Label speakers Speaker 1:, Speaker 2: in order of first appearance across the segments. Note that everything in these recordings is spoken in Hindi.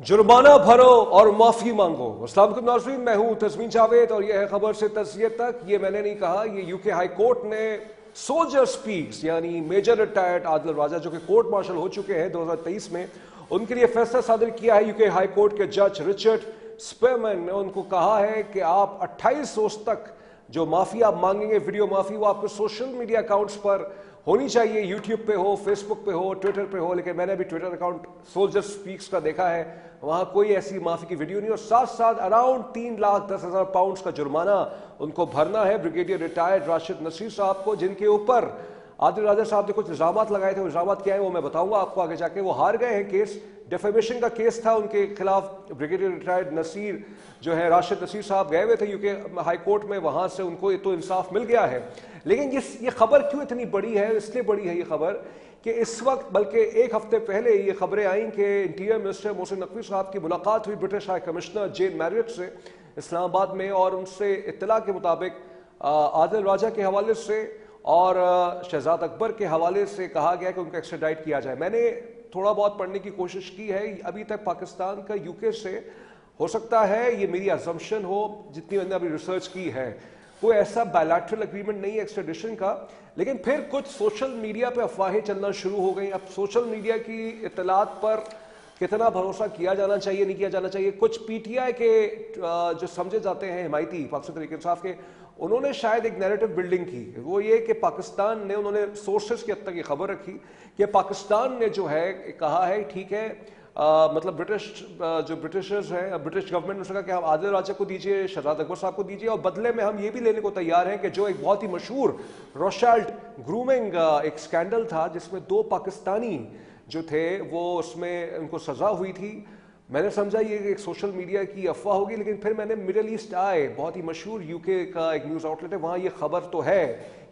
Speaker 1: जुर्माना भरो और माफी मांगो। अस्सलाम वालेकुम नाज़रीन, मैं हूं तस्मीन जावेद और यह है खबर से तस्वीर तक। ये मैंने नहीं कहा, ये यूके हाई कोर्ट ने सोल्जर स्पीक्स यानी मेजर रिटायर्ड आदिल राजा जो कि कोर्ट मार्शल हो चुके हैं 2023 में, उनके लिए फैसला सादर किया है। यूके हाई कोर्ट के जज रिचर्ड स्पेरमैन ने उनको कहा है कि आप 28 रोज तक जो माफी आप मांगेंगे, वीडियो माफी, वो आपके सोशल मीडिया अकाउंट्स पर होनी चाहिए। यूट्यूब पे हो, फेसबुक पे हो, ट्विटर पे हो, लेकिन मैंने अभी ट्विटर अकाउंट सोल्जर स्पीक्स का देखा है, वहां कोई ऐसी माफी की वीडियो नहीं। और साथ साथ अराउंड 3,10,000 पाउंड का जुर्माना उनको भरना है ब्रिगेडियर रिटायर्ड राशिद नसीर साहब को, जिनके ऊपर आदिल राजा साहब ने कुछ इल्जाम लगाए थे। वो इल्जाम क्या है वो मैं बताऊंगा आपको आगे जाके। वो हार गए हैं केस, डेफेमेशन का केस था उनके खिलाफ। ब्रिगेडियर रिटायर्ड नसीर जो है राशिद नसीर साहब गए हुए थे यूके हाई कोर्ट में, वहां से उनको तो इंसाफ मिल गया है। लेकिन ये खबर क्यों इतनी बड़ी है? इसलिए बड़ी है ये खबर कि इस वक्त, बल्कि एक हफ्ते पहले ये खबरें आई कि इंटीरियर मिनिस्टर मोहसिन नकवी साहब की मुलाकात हुई ब्रिटिश हाई कमिश्नर जेन मैरियट से इस्लामाबाद में, और उनसे इत्तला के मुताबिक आदिल राजा के हवाले से और शहजाद अकबर के हवाले से कहा गया कि उनको एक्स्ट्राडाइट किया जाए। मैंने थोड़ा बहुत पढ़ने की कोशिश की है। अभी तक पाकिस्तान का यूके से, हो सकता है ये मेरी असम्पशन हो, जितनी मैंने अभी रिसर्च की है, कोई ऐसा बायलैटरल एग्रीमेंट नहीं है एक्स्ट्राडिशन का। लेकिन फिर कुछ सोशल मीडिया पे अफवाहें चलना शुरू हो गई। अब सोशल मीडिया की इत्तलात पर कितना भरोसा किया जाना चाहिए, नहीं किया जाना चाहिए। कुछ पीटीआई के जो समझे जाते हैं हिमायती पाकिस्तान तहरीक इंसाफ के, उन्होंने शायद एक नैरेटिव बिल्डिंग की। वो ये कि पाकिस्तान ने, उन्होंने सोर्सेस की हद तक ये खबर रखी कि पाकिस्तान ने जो है कहा है ठीक है, मतलब ब्रिटिश जो ब्रिटिशर्स हैं, ब्रिटिश गवर्नमेंट ने उसने कहा कि हम आदिल राजा को दीजिए, शहजाद अकबर साहब को दीजिए, और बदले में हम ये भी लेने को तैयार हैं कि जो एक बहुत ही मशहूर रोथशाइल्ड ग्रूमिंग एक स्कैंडल था जिसमें 2 पाकिस्तानी जो थे वो उसमें उनको सजा हुई थी। मैंने समझा ये एक सोशल मीडिया की अफवाह होगी, लेकिन फिर मैंने मिडिल ईस्ट आए, बहुत ही मशहूर यूके का एक न्यूज़ आउटलेट है, वहाँ ये खबर तो है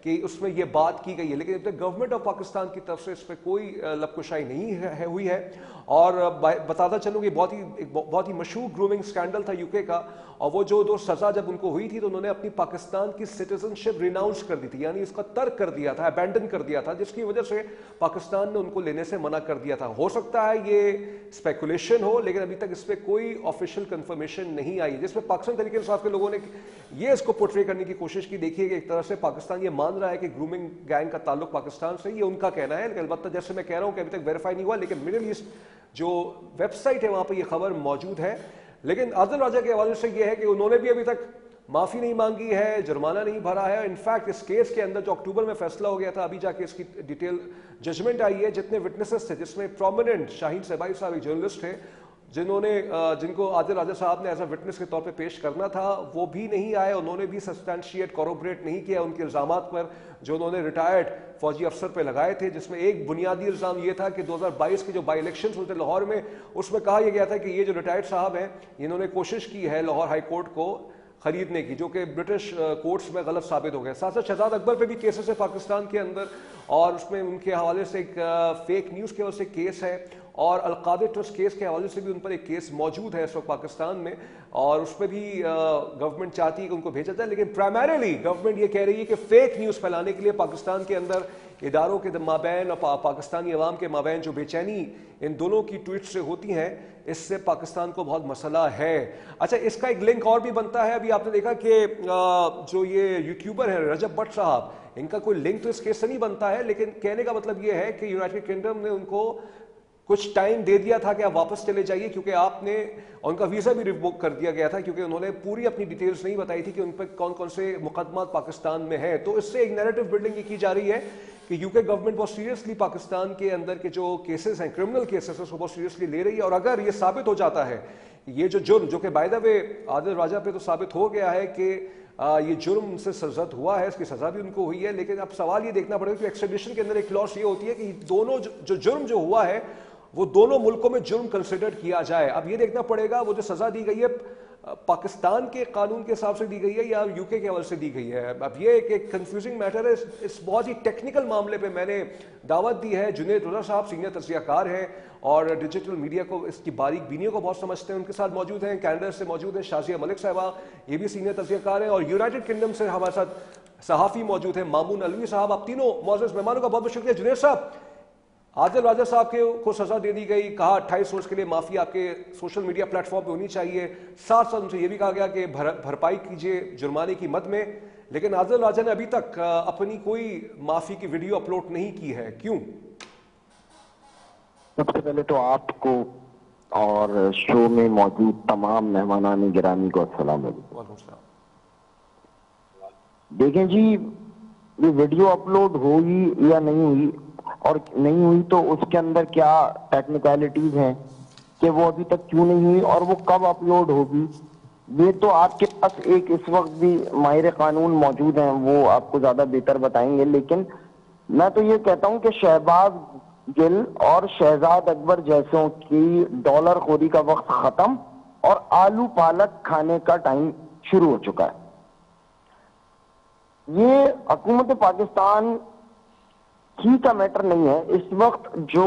Speaker 1: कि उसमें ये बात की गई है, लेकिन गवर्नमेंट ऑफ पाकिस्तान की तरफ से इस पर कोई लबकुशाई नहीं है हुई है। और बताता चलूँ कि बहुत ही मशहूर ग्रूमिंग स्कैंडल था यूके का, और वो जो 2 सज़ा जब उनको हुई थी तो उन्होंने अपनी पाकिस्तान की सिटीजनशिप रिनाउंस कर दी थी, यानी इसका तर्क कर दिया था, अबैंडन कर दिया था, जिसकी वजह से पाकिस्तान ने उनको लेने से मना कर दिया था। हो सकता है ये स्पेकुलेशन हो, लेकिन अभी तक इस पर कोई ऑफिशियल कंफर्मेशन नहीं आई, जिसमें पाकिस्तान तरीके इंसाफ के लोगों ने ये इसको पोर्ट्रे करने की कोशिश की। देखिए कि एक तरह से पाकिस्तान ये मान रहा है कि ग्रूमिंग गैंग का ताल्लुक पाकिस्तान से, ये उनका कहना है। लेकिन अलबत्ता जैसे मैं कह रहा हूं कि अभी तक वेरीफाई नहीं हुआ, लेकिन मिडिल ईस्ट जो वेबसाइट है वहां पर यह खबर मौजूद है। लेकिन आदिल राजा के हवाले से यह है कि उन्होंने भी अभी तक माफी नहीं मांगी है, जुर्माना नहीं भरा है। इनफैक्ट इस केस के अंदर जो अक्टूबर में फैसला हो गया था, अभी जाके इसकी डिटेल जजमेंट आई है। जितने विटनेसेस थे, जिसमें प्रोमिनेंट शाहीन सबाई साहब एक जर्नलिस्ट थे जिनको आदिल राजा साहब ने एज अ विटनेस के तौर पे पेश करना था, वो भी नहीं आए। उन्होंने भी सब्सटैंशिएट कोरोबरेट नहीं किया उनके इल्जामात पर जो उन्होंने रिटायर्ड फौजी अफसर पे लगाए थे, जिसमें एक बुनियादी इल्जाम ये था कि 2022 के जो बाई इलेक्शन हुए थे लाहौर में, उसमें कहा यह गया था कि ये जो रिटायर्ड साहब हैं, इन्होंने कोशिश की है लाहौर हाई कोर्ट को खरीदने की, जो कि ब्रिटिश कोर्ट्स में गलत साबित हो गया। साथ साथ शहजाद अकबर पे भी केसेस है पाकिस्तान के अंदर, और उसमें उनके हवाले से एक फेक न्यूज़ के हवाले से केस है, और अलकादिर ट्रस्ट केस के हवाले से भी उन पर एक केस मौजूद है इस वक्त पाकिस्तान में, और उसमें भी गवर्नमेंट चाहती है कि उनको भेजा जाए। लेकिन प्राइमरीली गवर्नमेंट ये कह रही है कि फेक न्यूज़ फैलाने के लिए पाकिस्तान के अंदर इदारों के माबैन और पाकिस्तानी अवाम के माबैन जो बेचैनी इन दोनों की ट्वीट से होती हैं, इससे पाकिस्तान को बहुत मसला है। अच्छा, इसका एक लिंक और भी बनता है। अभी आपने देखा कि जो ये यूट्यूबर है रजब भट्ट साहब, इनका कोई लिंक तो इस केस से नहीं बनता है, लेकिन कहने का मतलब ये है कि यूनाइटेड किंगडम ने उनको कुछ टाइम दे दिया था कि आप वापस चले जाइए, क्योंकि आपने उनका वीजा भी रिवोक कर दिया गया था, क्योंकि उन्होंने पूरी अपनी डिटेल्स नहीं बताई थी कि उन पर कौन कौन से मुकदमात पाकिस्तान में है। तो इससे एक नैरेटिव बिल्डिंग ये की जा रही है कि यूके गवर्नमेंट बहुत सीरियसली पाकिस्तान के अंदर के जो केसेस हैं, क्रिमिनल केसेस, उसको बहुत सीरियसली ले रही है। और अगर ये साबित हो जाता है, ये जो जुर्म, जो कि बाय द वे आदिल राजा पे तो साबित हो गया है कि ये जुर्म उनसे सरजद हुआ है, इसकी सजा भी उनको हुई है, लेकिन अब सवाल ये देखना पड़ेगा कि एक्स्ट्राडिशन के अंदर एक क्लॉज ये होती है कि दोनों जो जुर्म जो हुआ है वो दोनों मुल्कों में जुर्म कंसिडर किया जाए। अब ये देखना पड़ेगा वो जो सजा दी गई है पाकिस्तान के कानून के हिसाब से दी गई है या यूके के हवाले से दी गई है। अब ये एक कंफ्यूजिंग मैटर है। इस बहुत ही टेक्निकल मामले पे मैंने दावत दी है। जुनेद रजा साहब सीनियर तज्जियाकार हैं और डिजिटल मीडिया को, इसकी बारीक बीनियों को बहुत समझते हैं। उनके साथ मौजूद हैं, कनाडा से मौजूद है शाजिया मलिक साहबा, ये भी सीनियर तज्जियाकार हैं, और यूनाइटेड किंगडम से हमारे साथ सहाफ़ी मौजूद है मामून अलवी साहब। आप तीनों मौजूद मेहमानों का बहुत बहुत शुक्रिया। जुनेद साहब, आदिल राजा साहब को सजा दे दी गई, कहा 28 रोज के लिए माफी आपके सोशल मीडिया प्लेटफॉर्म पे होनी चाहिए, साथ साथ उनसे यह भी कहा गया कि भरपाई कीजिए जुर्माने की मद में। लेकिन आदिल राजा ने अभी तक अपनी कोई माफी की वीडियो अपलोड नहीं की है, क्यों?
Speaker 2: सबसे पहले तो आपको और शो में मौजूद तमाम मेहमानान गिरामी को अस्सलाम वालेकुम। देखें जी, ये वीडियो अपलोड हुई या नहीं हुई, और नहीं हुई तो उसके अंदर क्या टेक्निकलिटीज हैं कि वो अभी तक क्यों नहीं हुई और वो कब अपलोड होगी, ये तो आपके पास एक इस वक्त भी माहिर कानून मौजूद हैं, वो आपको ज्यादा बेहतर बताएंगे। लेकिन मैं तो ये कहता हूं कि शहबाज गिल और शहजाद अकबर जैसों की डॉलर खोरी का वक्त खत्म और आलू पालक खाने का टाइम शुरू हो चुका है। ये हुकूमत पाकिस्तान ही का मैटर नहीं है। इस वक्त जो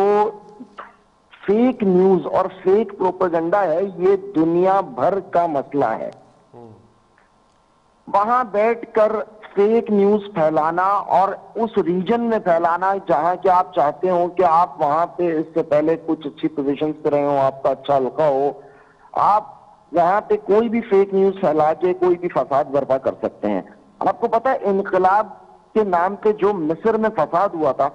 Speaker 2: फेक न्यूज और फेक प्रोपेगेंडा है, ये दुनिया भर का मसला है। वहां बैठकर फेक न्यूज फैलाना और उस रीजन में फैलाना जहां के आप चाहते हो कि आप वहां पे इससे पहले कुछ अच्छी पोजीशन पे रहे हो, आपका अच्छा हल्का हो, आप वहां पे कोई भी फेक न्यूज फैला के कोई भी फसाद बर्पा कर सकते हैं। आपको पता है, इनकलाब के नाम पे जो मिस्र में फसाद हुआ था,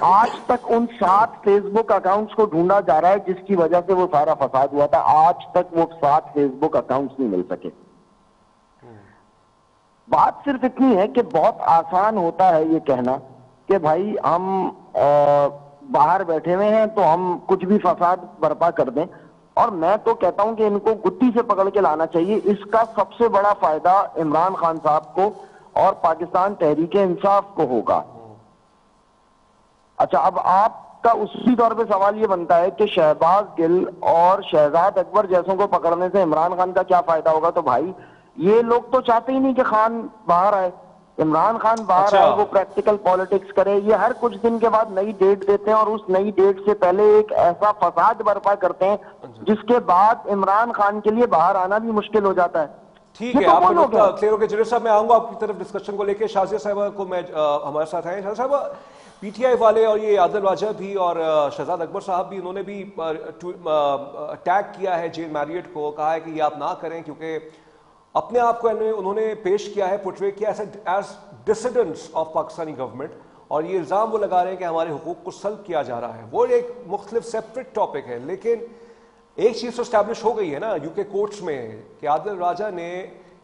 Speaker 2: आज तक उन 7 फेसबुक अकाउंट्स को ढूंढा जा रहा है जिसकी वजह से वो सारा फसाद हुआ था। आज तक वो 7 फेसबुक अकाउंट्स नहीं मिल सके। बात सिर्फ इतनी है कि बहुत आसान होता है ये कहना कि भाई हम बाहर बैठे हुए हैं तो हम कुछ भी फसाद बर्पा कर दें, और मैं तो कहता हूं कि इनको गुत्ती से पकड़ के लाना चाहिए। इसका सबसे बड़ा फायदा इमरान खान साहब को और पाकिस्तान तहरीक इंसाफ को होगा। अच्छा, अब आपका उसी तौर पे सवाल ये बनता है कि शहबाज गिल और शहजाद अकबर जैसों को पकड़ने से इमरान खान का क्या फायदा होगा? तो भाई, ये लोग तो चाहते ही नहीं कि खान बाहर आए, इमरान खान बाहर आए, वो प्रैक्टिकल पॉलिटिक्स करे। ये हर कुछ दिन के बाद नई डेट देते हैं और उस नई डेट से पहले एक ऐसा फसाद बर्पा करते हैं जिसके बाद इमरान खान के लिए बाहर आना भी मुश्किल हो जाता है।
Speaker 1: ठीक है, आपको क्लियर हो गया। जुनेद साहब, मैं आऊंगा आपकी तरफ डिस्कशन को लेकर। शाजिया साहब को मैं हमारे साथ आए। शाजिया साहब, पीटीआई वाले और ये आदिल राजा भी और शहजाद अकबर साहब भी, उन्होंने भी अटैक किया है जेन मैरियट को, कहा है कि ये आप ना करें, क्योंकि अपने आप को उन्होंने पेश किया है, पोर्ट्रे किया as dissidents of Pakistani government, और ये इल्जाम वो लगा रहे हैं कि हमारे हुकूक को सल्ब किया जा रहा है। वो एक मुख्तलिफ सेपरेट टॉपिक है, लेकिन एक चीज तो स्टैब्लिश हो गई है ना यूके कोर्ट्स में कि आदिल राजा ने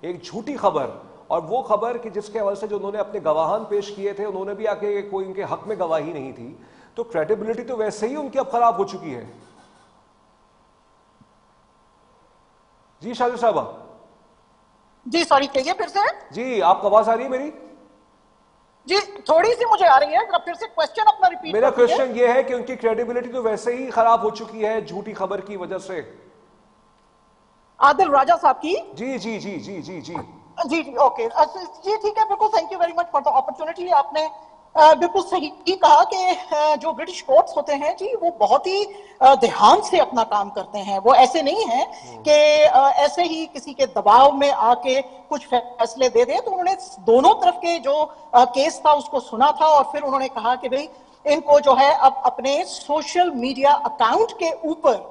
Speaker 1: एक झूठी खबर, और वो खबर कि जिसके हवाले से जो उन्होंने अपने गवाहान पेश किए थे, उन्होंने भी आके कोई उनके हक में गवाही नहीं थी, तो क्रेडिबिलिटी तो वैसे ही उनकी अब खराब हो चुकी है। जी शाजिया साहब।
Speaker 3: जी सॉरी, कहिए फिर से।
Speaker 1: जी, आपको आवाज आ रही है मेरी?
Speaker 3: जी थोड़ी सी मुझे आ रही है, जरा फिर से क्वेश्चन अपना रिपीट।
Speaker 1: मेरा क्वेश्चन ये है कि उनकी क्रेडिबिलिटी तो वैसे ही खराब हो चुकी है झूठी खबर की वजह से।
Speaker 3: आदिल राजा साहब की?
Speaker 1: जी जी जी जी जी जी
Speaker 3: जी जी ओके जी, ठीक है, बिल्कुल। Thank you very much for the opportunity. आपने बिल्कुल सही कहा कि जो ब्रिटिश कोर्ट्स होते हैं जी, वो बहुत ही ध्यान से अपना काम करते हैं। वो ऐसे नहीं है कि ऐसे ही किसी के दबाव में आके कुछ फैसले दे दे। तो उन्होंने दोनों तरफ के जो केस था उसको सुना था, और फिर उन्होंने कहा कि भाई इनको जो है अब अपने सोशल मीडिया अकाउंट के ऊपर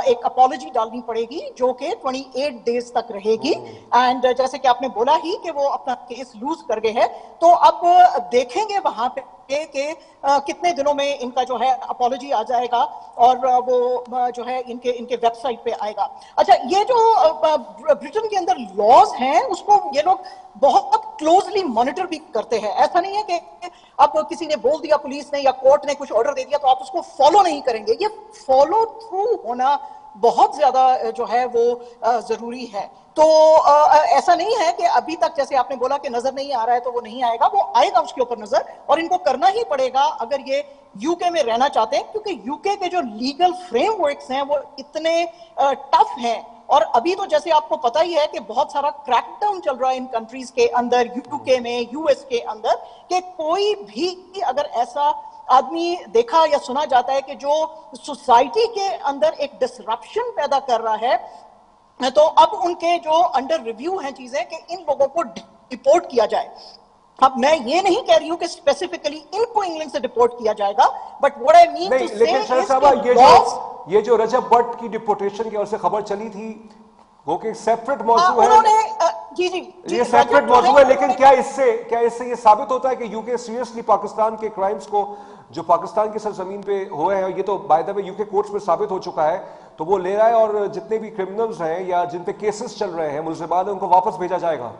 Speaker 3: एक अपॉलॉजी डालनी पड़ेगी, जो कि 28 डेज तक रहेगी। एंड जैसे कि आपने बोला ही कि वो अपना केस लूज कर गए हैं, तो अब देखेंगे वहां पे कि कितने दिनों में इनका जो है अपॉलॉजी आ जाएगा, और वो जो है इनके वेबसाइट पे आएगा। अच्छा, ये जो ब्रिटेन के अंदर लॉज हैं उसको ये लोग बहुत क्लोजली मॉनिटर भी करते हैं। ऐसा नहीं है कि अब किसी ने बोल दिया, पुलिस ने या कोर्ट ने कुछ ऑर्डर दे दिया, तो आप उसको फॉलो नहीं करेंगे। ये फॉलो थ्रू होना बहुत ज्यादा जो है वो जरूरी है। तो ऐसा नहीं है कि अभी तक जैसे आपने बोला कि नजर नहीं आ रहा है तो वो नहीं आएगा, वो आएगा उसके ऊपर नजर, और इनको करना ही पड़ेगा अगर ये यूके में रहना चाहते हैं, क्योंकि यूके के जो लीगल फ्रेमवर्क्स हैं वो इतने टफ हैं। और अभी तो जैसे आपको पता ही है कि बहुत सारा क्रैकडाउन चल रहा है इन कंट्रीज के अंदर, यूके में, यूएस के अंदर, कि कोई भी अगर ऐसा आदमी देखा या सुना जाता है कि जो सोसाइटी के अंदर एक डिसरप्शन पैदा कर रहा है, तो अब उनके जो अंडर रिव्यू हैं चीजें कि इन लोगों को डिपोर्ट किया जाए। अब मैं ये नहीं कह रही हूं कि स्पेसिफिकली इनको इंग्लैंड से डिपोर्ट किया जाएगा, बट व्हाट आई मीन
Speaker 1: नहीं,
Speaker 3: टू
Speaker 1: लेकिन
Speaker 3: से
Speaker 1: शरद
Speaker 3: इज
Speaker 1: साहब ये जो रजब भट्ट की डिपोर्टेशन की ओर से खबर चली थी वो कि सेपरेट मौजू है,
Speaker 3: उन्होंने जी जी जी
Speaker 1: ये सेपरेट
Speaker 3: रजब जो
Speaker 1: मौजू है, लेकिन
Speaker 3: उन्होंने
Speaker 1: क्या इससे ये साबित होता है कि यूके सीरियसली पाकिस्तान के क्राइम्स को जो पाकिस्तान की सरजमीन पे हुए हैं, ये तो by the way UK courts में साबित हो चुका है, तो वो ले रहा है और जितने भी क्रिमिनल्स हैं या जिन पे केसेस चल रहे हैं मुल्जिमान, उनको वापस भेजा जाएगा?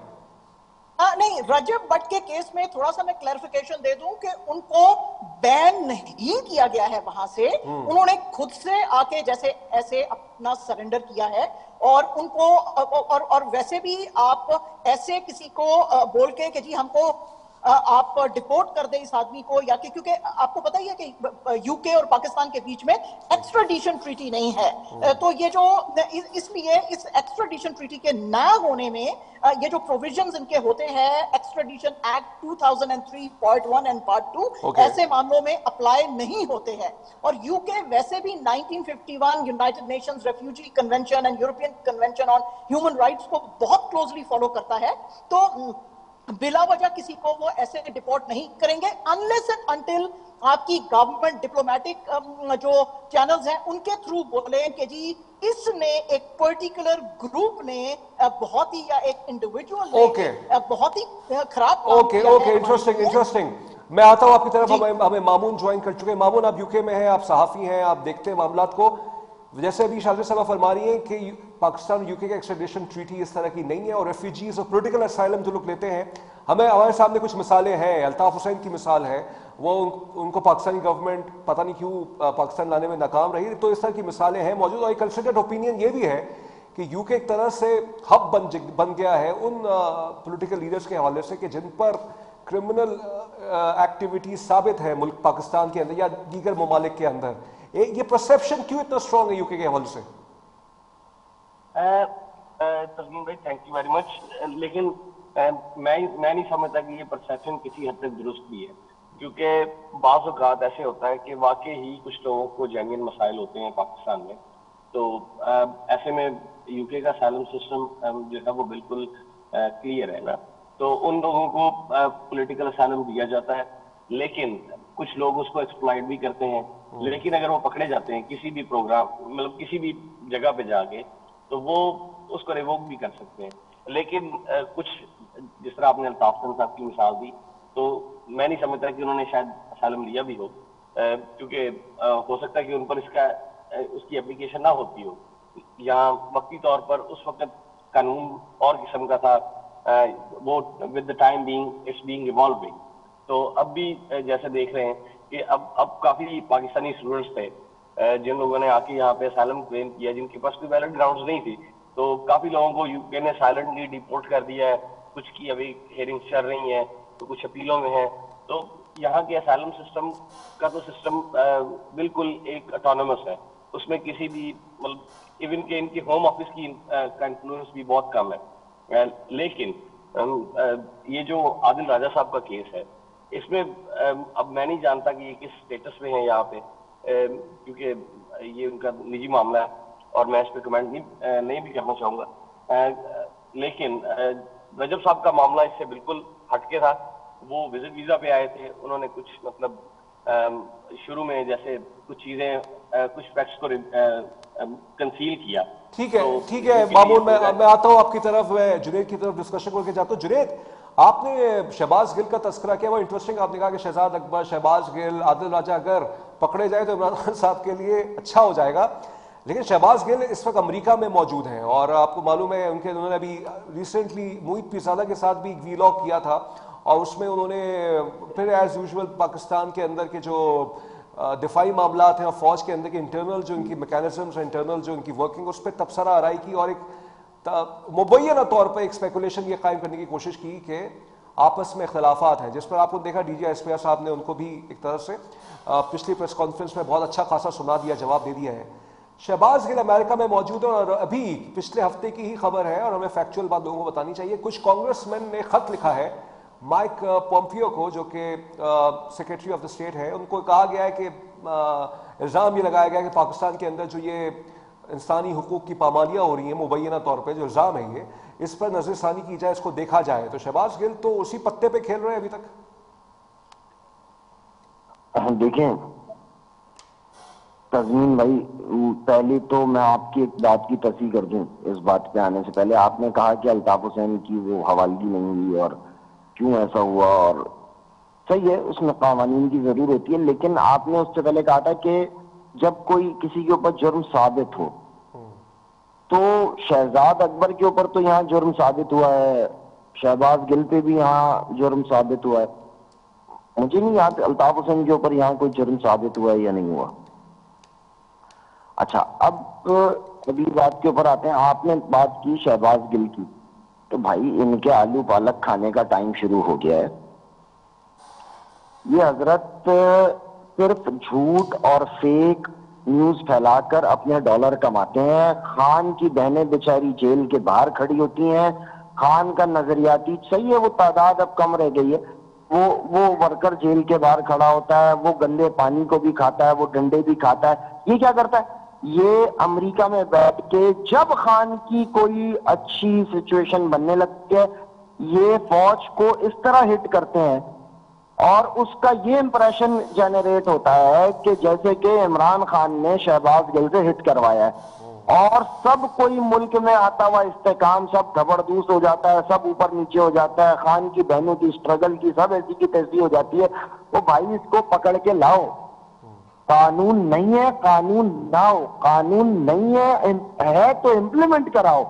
Speaker 3: नहीं, रजब भट्ट के केस में थोड़ा सा मैं क्लैरिफिकेशन दे दूं कि उनको बैन नहीं किया गया है वहां से, उन्होंने खुद से आके जैसे ऐसे अपना सरेंडर किया है, और उनको और वैसे भी आप ऐसे किसी को बोल के कि जी हमको आप डिपोर्ट कर दे इस आदमी को, या कि क्योंकि आपको पता ही है कि यूके और पाकिस्तान के बीच में एक्स्ट्राडिशन ट्रीटी नहीं है, तो ये जो इसलिए इस एक्स्ट्राडिशन ट्रीटी के ना होने में ये जो प्रोविजंस इनके होते हैं extradition act 2003 part 1 and part 2 ऐसे मामलों में अप्लाई नहीं होते हैं। और यूके वैसे भी 1951 United Nations refugee convention and European convention on human rights को बहुत क्लोजली फॉलो करता है, तो बिला वजह किसी को वो ऐसे डिपोर्ट नहीं करेंगे अनलेस एंड अनटिल आपकी गवर्नमेंट डिप्लोमेटिक जो चैनल्स हैं उनके थ्रू बोले कि जी इसने एक पर्टिकुलर ग्रुप ने बहुत ही, या एक इंडिविजुअल ने बहुत ही खराब काम किया है।
Speaker 1: Okay, interesting. मैं आता हूं आपकी तरफ, हमें मामून ज्वाइन कर चुके हैं। मामून, आप यूके में हैं, आप सहाफी हैं, आप देखते हैं मामलात को। जैसे अभी शाजिद साहब फरमा रही हैं कि पाकिस्तान और यूके का एक्स्ट्राडिशन ट्रीटी इस तरह की नहीं है, और रेफ्यूजीज और पॉलिटिकल असाइलम जो लोग लेते हैं, हमारे सामने कुछ मिसालें हैं। अल्ताफ हुसैन की मिसाल है, वो उनको पाकिस्तानी गवर्नमेंट पता नहीं क्यों पाकिस्तान लाने में नाकाम रही, तो इस तरह की मिसालें हैं मौजूद। और एक कंसिडर्ड ओपिनियन ये भी है कि यूके एक तरह से हब बन गया है उन पॉलिटिकल लीडर्स के हवाले से कि जिन पर क्रिमिनल एक्टिविटीज साबित है मुल्क पाकिस्तान के अंदर या दीगर ममालिक के अंदर। ये परसेप्शन क्यों इतना स्ट्रांग है यूके के हवाले से?
Speaker 4: तस्लीम भाई, थैंक यू वेरी मच। लेकिन मैं नहीं समझता कि ये परसेप्शन किसी हद तक दुरुस्त भी है, क्योंकि बाज़ औक़ात ऐसे होता है कि वाकई ही कुछ लोगों को जेन्युइन मसाइल होते हैं पाकिस्तान में, तो ऐसे में यूके का असylum सिस्टम जो है वो बिल्कुल क्लियर है ना, तो उन लोगों को पॉलिटिकल असylum दिया जाता है, लेकिन कुछ लोग उसको एक्सप्लॉइट भी करते हैं। लेकिन अगर वो पकड़े जाते हैं किसी भी प्रोग्राम, मतलब किसी भी जगह पे जाके, तो वो उसको रिवोक भी कर सकते हैं। लेकिन कुछ, जिस तरह आपने अल्ताफ हुसैन साहब की मिसाल दी, तो मैं नहीं समझता कि उन्होंने शायद असylum लिया भी हो, क्योंकि हो सकता है कि उन पर उसकी एप्लीकेशन ना होती हो, या वक्ती तौर पर उस वक्त कानून और किस्म का था, वो with the time being it's being evolving. तो अब भी जैसे देख रहे हैं कि अब काफी पाकिस्तानी स्टूडेंट्स थे जिन लोगों ने आके यहाँ पे असylum क्लेम किया, जिनके पास कोई वैलिड ग्राउंड्स नहीं थी, तो काफी लोगों को यूके ने साइलेंटली डिपोर्ट कर दिया है। कुछ की अभी हियरिंग्स चल रही हैं, तो कुछ अपीलों में है। तो यहाँ के असylum सिस्टम का तो सिस्टम बिल्कुल एक ऑटोनोमस है, उसमें किसी भी, मतलब इवन के इनके होम ऑफिस की का इन्फ्लुएंस भी बहुत कम है। लेकिन ये जो आदिल राजा साहब का केस है, इसमें अब मैं नहीं जानता कि ये किस स्टेटस में है यहाँ पे, क्योंकि ये उनका निजी मामला है और मैं इस पर कमेंट नहीं भी करना चाहूंगा। लेकिन रजब साहब का मामला इससे बिल्कुल हटके था। वो विजिट वीजा पे आए थे, उन्होंने कुछ मतलब शुरू में जैसे कुछ चीजें, कुछ फैक्ट्स को कंसील किया।
Speaker 1: ठीक है,
Speaker 4: तो
Speaker 1: ठीक है मामून, मैं आता हूं आपकी तरफ, जुनेद की तरफ डिस्कशन करके जाता हूं। जुनेद, आपने शहबाज गिल का तस्करा किया, वो इंटरेस्टिंग। आपने कहा कि शहजाद अकबर, शहबाज गिल, आदिल राजा अगर पकड़े जाए तो इमरान खान साहब के लिए अच्छा हो जाएगा। लेकिन शहबाज गिल इस वक्त अमेरिका में मौजूद हैं, और आपको मालूम है उन्होंने अभी रिसेंटली मोहित पीरजादा के साथ भी एक वीलॉग किया था, और उसमें उन्होंने फिर एज यूजुअल पाकिस्तान के अंदर के जो दिफाई मामलात हैं और फौज के अंदर के इंटरनल जो इनकी मैकेनिज्म्स, इंटरनल जो इनकी वर्किंग, उस पर तबसरा आराई की, और एक मुबैना तौर पर एक स्पेकुलेशन ये कायम करने की कोशिश की कि आपस में इख्तलाफात हैं, जिस पर आपको देखा DGSPR साहब ने उनको भी एक तरह से पिछली प्रेस कॉन्फ्रेंस में बहुत अच्छा खासा सुना दिया, जवाब दे दिया है। शहबाज गिल अमेरिका में मौजूद है, और अभी पिछले हफ्ते की ही खबर है, और हमें फैक्चुअल बात लोगों को बतानी चाहिए। कुछ कांग्रेसमैन ने खत लिखा है माइक पोम्पियो को, जो कि सेक्रेटरी ऑफ द स्टेट है। उनको कहा गया है कि इल्ज़ाम ये लगाया गया कि पाकिस्तान के अंदर जो ये इंसानी हुकूक की पामालियां हो रही हैं मुबैना तौर पे, जो इल्ज़ाम है ये, इस पर नजरसानी की जाए, इसको देखा जाए, तो शहबाज गिल तो उसी पत्ते पे खेल रहे हैं अभी तक।
Speaker 2: देखें तज़मीन भाई, पहले तो मैं आपकी एक बात की तस्दीक कर दूं। इस बात पे आने से पहले आपने कहा कि अल्ताफ हुसैन की वो हवालगी नहीं हुई और क्यों ऐसा हुआ, और सही है, उसमें कानून की जरूर होती है, लेकिन आपने उससे पहले कहा था कि जब कोई किसी के ऊपर जुर्म साबित हो, तो शहजाद अकबर के ऊपर तो यहाँ जुर्म साबित हुआ है, शहबाज गिल पे भी यहाँ जुर्म साबित हुआ है। मुझे नहीं याद अल्ताफ हुसैन के ऊपर यहाँ कोई जुर्म साबित हुआ है या नहीं हुआ। अच्छा, अब अगली बात के ऊपर आते हैं। आपने बात की शहबाज गिल की, तो भाई इनके आलू पालक खाने का टाइम शुरू हो गया है। ये हजरत सिर्फ झूठ और फेक न्यूज फैलाकर अपने डॉलर कमाते हैं। खान की बहनें बेचारी जेल के बाहर खड़ी होती हैं। खान का नजरियाती सही है, वो तादाद अब कम रह गई है, वो वर्कर जेल के बाहर खड़ा होता है, वो गंदे पानी को भी खाता है, वो डंडे भी खाता है। ये क्या करता है, ये अमेरिका में बैठ के जब खान की कोई अच्छी सिचुएशन बनने लगती है, ये फौज को इस तरह हिट करते हैं और उसका ये इंप्रेशन जनरेट होता है कि जैसे कि इमरान खान ने शहबाज गिल से हिट करवाया है, और सब कोई मुल्क में आता हुआ इस्तेकाम सब खबरदूस हो जाता है, सब ऊपर नीचे हो जाता है, खान की बहनों की स्ट्रगल की सब ऐसी की तैसी हो जाती है। तो भाई इसको पकड़ के लाओ, कानून नहीं है, कानून लाओ, कानून नहीं है तो इम्प्लीमेंट कराओ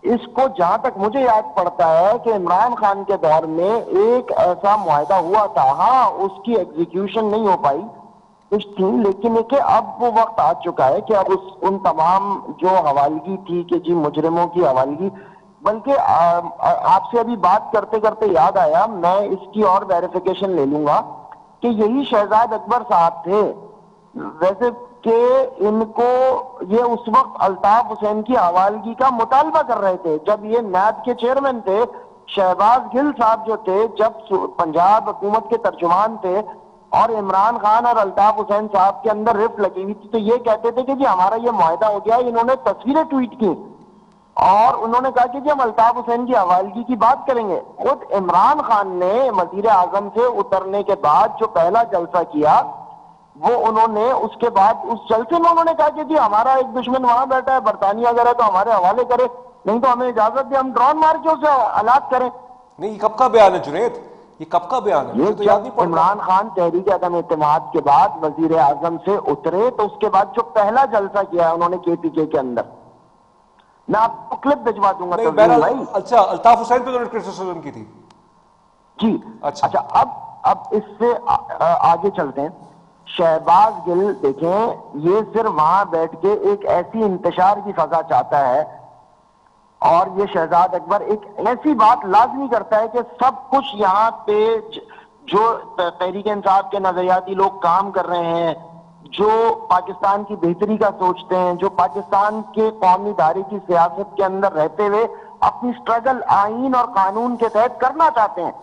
Speaker 2: इसको। जहां तक मुझे याद पड़ता है कि इमरान खान के दौर में एक ऐसा मुआहदा हुआ था, हाँ उसकी एग्जीक्यूशन नहीं हो पाई कुछ थी, लेकिन एक अब वो वक्त आ चुका है कि अब उन तमाम जो हवालगी थी कि जी मुजरिमों की हवालगी, बल्कि आपसे अभी बात करते करते याद आया, मैं इसकी और वेरिफिकेशन ले लूंगा कि यही शहजाद अकबर साहब थे वैसे कि इनको ये उस वक्त अल्ताफ हुसैन की हवालगी का मुतालबा कर रहे थे जब ये नैब के चेयरमैन थे। शहबाज गिल साहब जो थे जब पंजाब हुकूमत के तर्जुमान थे और इमरान खान और अल्ताफ हुसैन साहब के अंदर रिफ्ट लगी हुई थी, तो ये कहते थे कि जी हमारा ये मुआहदा हो गया। इन्होंने तस्वीरें ट्वीट की और उन्होंने कहा कि जी हम अल्ताफ हुसैन की हवालगी की बात करेंगे। खुद इमरान खान ने वजीर आजम से उतरने के बाद जो पहला जलसा किया, वो उन्होंने उसके बाद उस जलसे में उन्होंने कहा कि जी हमारा एक दुश्मन वहां बैठा है, बरतानिया अगर है तो हमारे हवाले करे, नहीं तो हमें इजाजत दे, हम ड्रोन मार के उसे हलाक करें।
Speaker 1: नहीं, कब का बयान है जुनैद, ये कब का बयान है?
Speaker 2: ये
Speaker 1: तो याद नहीं पड़ता।
Speaker 2: इमरान खान तहरीक अदम इत्तेमाद के बाद वजीर आजम से उतरे तो उसके बाद जो पहला जलसा किया है उन्होंने केपीके के अंदर, मैं आपको क्लिप भिजवा दूंगा।
Speaker 1: नहीं, बहरहाल अच्छा, अल्ताफ हुसैन पे उन्होंने क्रिटिसिज्म की थी
Speaker 2: जी।
Speaker 1: अच्छा,
Speaker 2: अब इससे आगे चलते हैं। शहबाज गिल देखें, ये सिर्फ वहां बैठ के एक ऐसी इंतशार की फजा चाहता है और ये शहजाद अकबर एक ऐसी बात लाजमी करता है कि सब कुछ यहाँ पे जो तहरीक इंसाफ के नजरियाती लोग काम कर रहे हैं, जो पाकिस्तान की बेहतरी का सोचते हैं, जो पाकिस्तान के कौमी दायरे की सियासत के अंदर रहते हुए अपनी स्ट्रगल आईन और कानून के तहत करना चाहते हैं,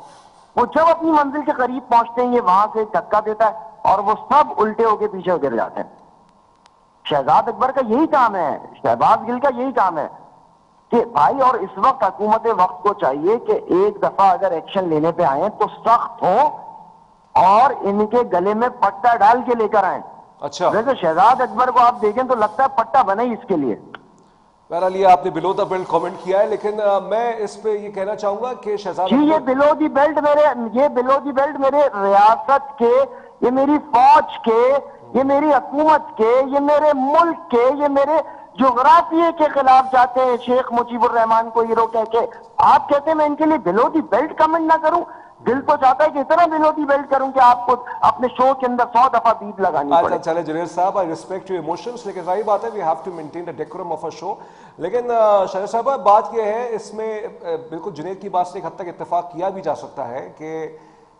Speaker 2: वो जब अपनी मंजिल के करीब पहुंचते हैं ये वहां से धक्का देता है और वो सब उल्टे होके पीछे गिर जाते हैं। शहजाद अकबर का यही काम है, शहबाज गिल का यही काम है कि भाई, और इस वक्त हुकूमत वक्त को चाहिए कि एक दफा अगर एक्शन लेने पे आए तो सख्त हो और इनके गले में पट्टा डाल के लेकर आए।
Speaker 1: अच्छा,
Speaker 2: वैसे शहजाद अकबर को आप देखें तो लगता है पट्टा बना ही इसके लिए।
Speaker 1: बहरहाल ये आपने बिलो द बेल्ट कमेंट किया है, लेकिन मैं इस पे ये कहना चाहूंगा कि शहजाद
Speaker 2: जी, ये बिलो दी बेल्ट मेरे रियासत के, ये मेरी फौज के, ये मेरी हुकूमत के, ये मेरे मुल्क के, ये मेरे जोग्राफिये के खिलाफ जाते हैं। शेख मुजीबुर रहमान को हीरो कह के आप कहते हैं मैं इनके लिए बिलो दी बेल्ट कमेंट ना करूं? दिल तो चाहता है कि इतना बिलो दी बेल्ट करूं कि आपको अपने शो के अंदर 100 दफा बीप लगानी पड़े।
Speaker 1: चले जुनैद साहब, आई रिस्पेक्ट योर इमोशंस, लेकिन सही बात है we have to maintain the decorum of a show. लेकिन शहजाद साहब, बात यह है, इसमें बिल्कुल जुनैद की बात से एक हद तक इत्तेफाक किया भी जा सकता है कि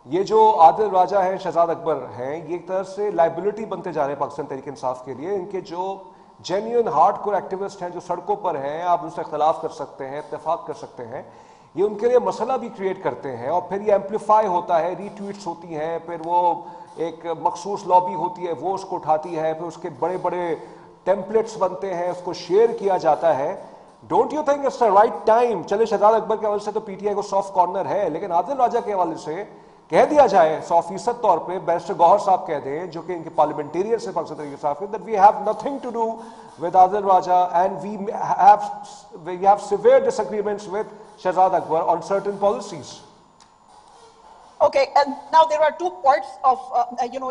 Speaker 1: ये जो आदिल राजा है, शहजाद अकबर हैं, ये एक तरह से लाइबिलिटी बनते जा रहे हैं पाकिस्तान तहरीक इंसाफ के लिए। इनके जो जेन्युइन हार्डकोर एक्टिविस्ट हैं जो सड़कों पर हैं, आप उनसे इख्तलाफ कर सकते हैं, इत्तेफाक कर सकते हैं, ये उनके लिए मसला भी क्रिएट करते हैं और फिर ये एम्पलीफाई होता है, रीट्वीट्स होती हैं, फिर वो एक मखसूस लॉबी होती है वो उसको उठाती है, फिर उसके बड़े बड़े टेम्पलेट्स बनते हैं, उसको शेयर किया जाता है, don't you think it's the right time? चले शहजाद अकबर के हवाले से तो पीटीआई को सॉफ्ट कॉर्नर है, लेकिन आदिल राजा के हवाले से कह दिया जाए 100% तौर पे, बैरिस्टर गौहर साहब कह दें जो कि इनके पार्लियामेंटेरियन से मकसद तरीके से, that we have nothing to do with Adil Raja and we have severe disagreements with Shahzad Akbar on certain policies.
Speaker 3: Okay, and now there are 2 parts of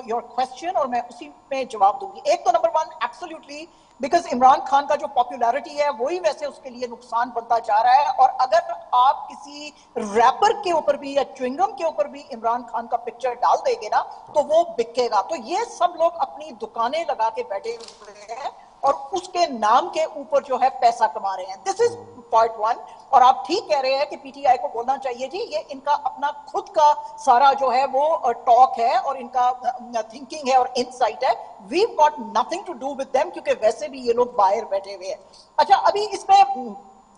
Speaker 3: your question और मैं उसी में जवाब दूंगी. एक तो number 1, absolutely, because Imran Khan का जो पॉपुलैरिटी है वही वैसे उसके लिए नुकसान बनता जा रहा है, और अगर आप किसी रैपर के ऊपर भी या च्युइंगम के ऊपर भी इमरान खान का पिक्चर डाल देंगे ना तो वो बिकेगा. तो ये सब लोग अपनी दुकानें लगा के बैठे हुए हैं और उसके नाम के ऊपर जो है पैसा कमा रहे हैं. This is part 1. और आप ठीक कह रहे हैं कि पीटीआई को बोलना चाहिए जी ये इनका अपना खुद का सारा जो है वो टॉक है और इनका थिंकिंग है और इनसाइट है. We got nothing to do with them, क्योंकि वैसे भी ये लोग बाहर बैठे हुए हैं. अच्छा, अभी इसमें